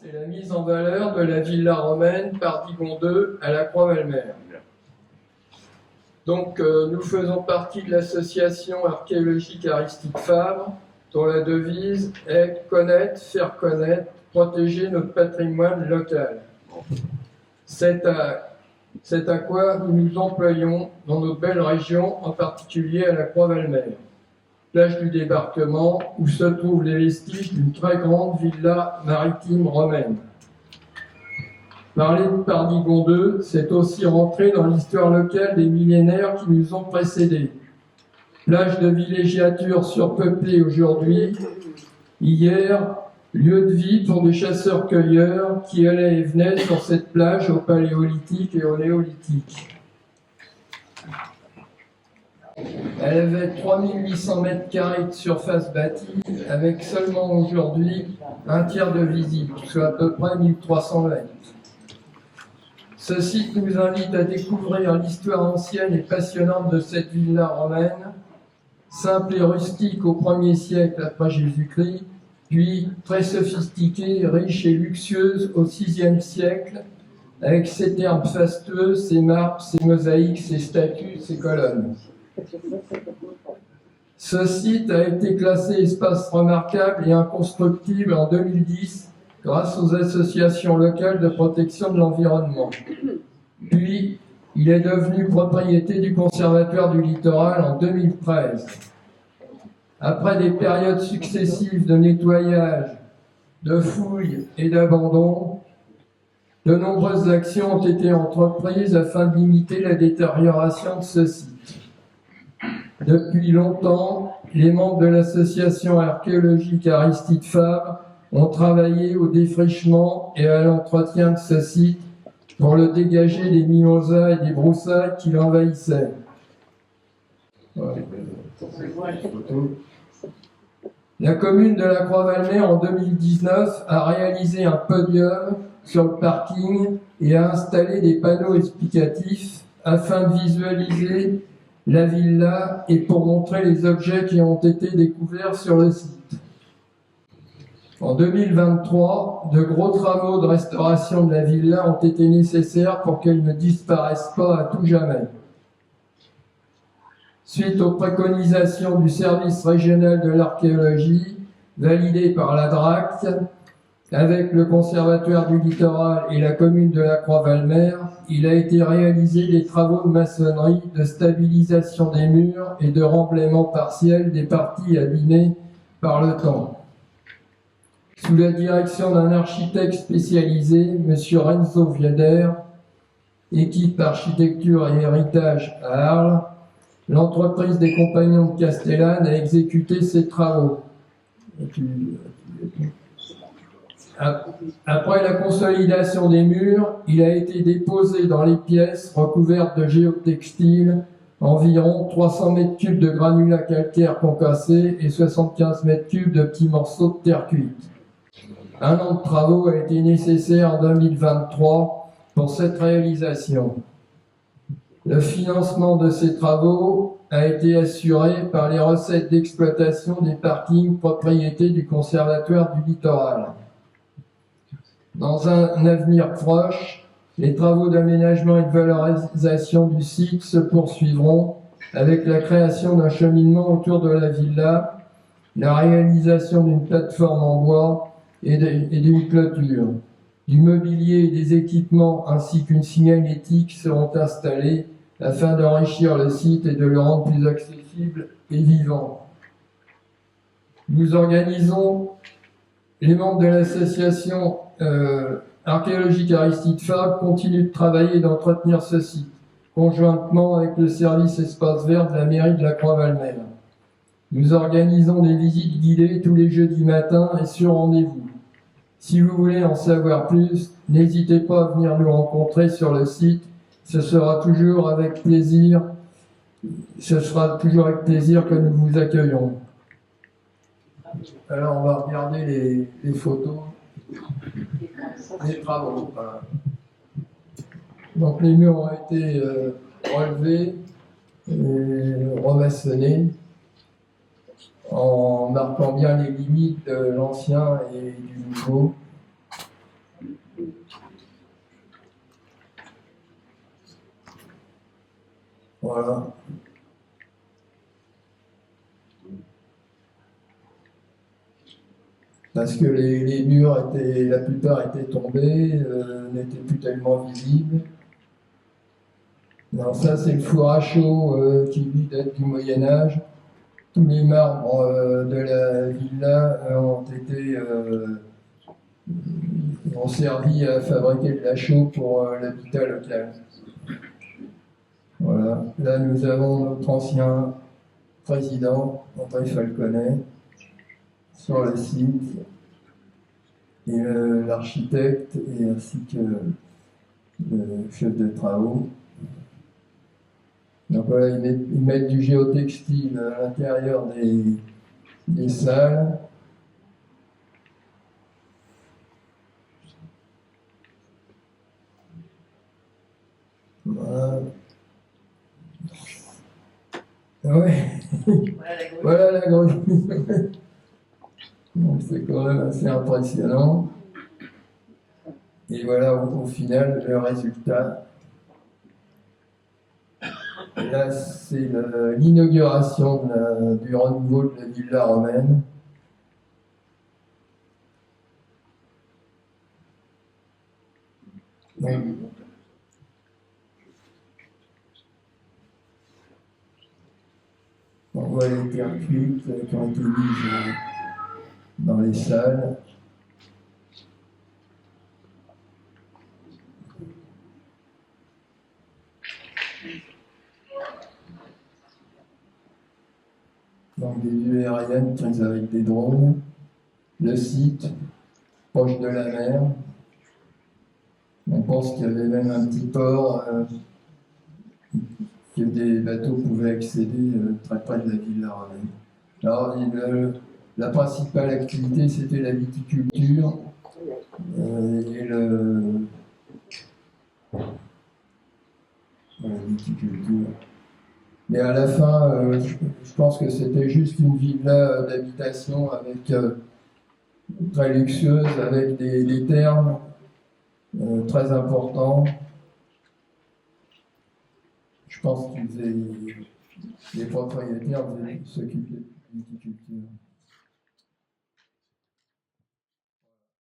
c'est la mise en valeur de la villa romaine Pardigon II à la Croix-Valmer. Donc, nous faisons partie de l'association archéologique Aristide Fabre, dont la devise est connaître, faire connaître, protéger notre patrimoine local. C'est à quoi nous nous employons dans notre belle région, en particulier à la Croix-Valmer, plage du débarquement où se trouvent les vestiges d'une très grande villa maritime romaine. Parler de Pardigon II, c'est aussi rentrer dans l'histoire locale des millénaires qui nous ont précédés. Plage de villégiature surpeuplée aujourd'hui, hier, lieu de vie pour des chasseurs-cueilleurs qui allaient et venaient sur cette plage au paléolithique et au néolithique. Elle avait 3800 mètres carrés de surface bâtie, avec seulement aujourd'hui un tiers de visite, soit à peu près 1300 mètres. Ce site nous invite à découvrir l'histoire ancienne et passionnante de cette villa romaine, simple et rustique au 1er siècle après Jésus-Christ, puis très sophistiquée, riche et luxueuse au 6e siècle, avec ses thermes fastueux, ses marbres, ses mosaïques, ses statues, ses colonnes. Ce site a été classé espace remarquable et inconstructible en 2010 grâce aux associations locales de protection de l'environnement. Puis, il est devenu propriété du Conservatoire du Littoral en 2013. Après des périodes successives de nettoyage, de fouilles et d'abandon, de nombreuses actions ont été entreprises afin de limiter la détérioration de ce site. Depuis longtemps, les membres de l'association archéologique Aristide Fabre ont travaillé au défrichement et à l'entretien de ce site pour le dégager des mimosas et des broussailles qui l'envahissaient. La commune de la Croix-Valmer en 2019 a réalisé un podium sur le parking et a installé des panneaux explicatifs afin de visualiser la villa et pour montrer les objets qui ont été découverts sur le site. En 2023, de gros travaux de restauration de la villa ont été nécessaires pour qu'elle ne disparaisse pas à tout jamais. Suite aux préconisations du service régional de l'archéologie, validées par la DRAC, avec le Conservatoire du Littoral et la commune de la Croix-Valmer, il a été réalisé des travaux de maçonnerie, de stabilisation des murs et de remblaiement partiel des parties abîmées par le temps. Sous la direction d'un architecte spécialisé, M. Renzo Viader, équipe architecture et héritage à Arles, l'entreprise des Compagnons de Castellane a exécuté ces travaux. Après la consolidation des murs, il a été déposé dans les pièces recouvertes de géotextiles environ 300 mètres cubes de granulats calcaires concassés et 75 mètres cubes de petits morceaux de terre cuite. Un an de travaux a été nécessaire en 2023 pour cette réalisation. Le financement de ces travaux a été assuré par les recettes d'exploitation des parkings propriété du Conservatoire du Littoral. Dans un avenir proche, les travaux d'aménagement et de valorisation du site se poursuivront avec la création d'un cheminement autour de la villa, la réalisation d'une plateforme en bois et d'une clôture. Du mobilier et des équipements ainsi qu'une signalétique seront installés afin d'enrichir le site et de le rendre plus accessible et vivant. Nous organisons, les membres de l'association archéologique Aristide Fabre continuent de travailler et d'entretenir ce site, conjointement avec le service espace vert de la mairie de la Croix-Valmer. Nous organisons des visites guidées tous les jeudis matins et sur rendez-vous. Si vous voulez en savoir plus, n'hésitez pas à venir nous rencontrer sur le site. Ce sera toujours avec plaisir que nous vous accueillons. Alors, on va regarder les photos des travaux. Voilà. Donc, les murs ont été relevés et remaçonnés en marquant bien les limites de l'ancien et du nouveau. Voilà. Parce que les murs étaient, la plupart étaient tombés, n'étaient plus tellement visibles. Alors ça, c'est le four à chaud qui lui date du Moyen-Âge. Tous les marbres de la villa ont servi à fabriquer de la chaux pour l'habitat local. Voilà. Là, nous avons notre ancien président, André Falconet, sur le site, et l'architecte, et ainsi que le chef de travaux. Donc voilà, ils mettent du géotextile à l'intérieur des salles. Voilà. Ouais. Voilà la grenouille. Donc c'est quand même assez impressionnant. Et voilà au final le résultat. Là, c'est l'inauguration du renouveau de la villa romaine. Donc, on voit les terres cuites qui ont été mises dans les salles. Donc des vues aériennes prises avec des drones. Le site, proche de la mer. On pense qu'il y avait même un petit port que des bateaux pouvaient accéder très près de la villa romaine. Alors, la principale activité, c'était la viticulture la viticulture. Mais à la fin, je pense que c'était juste une villa d'habitation avec très luxueuse, avec des thermes très importants. Je pense que les propriétaires s'occupaient de viticulture.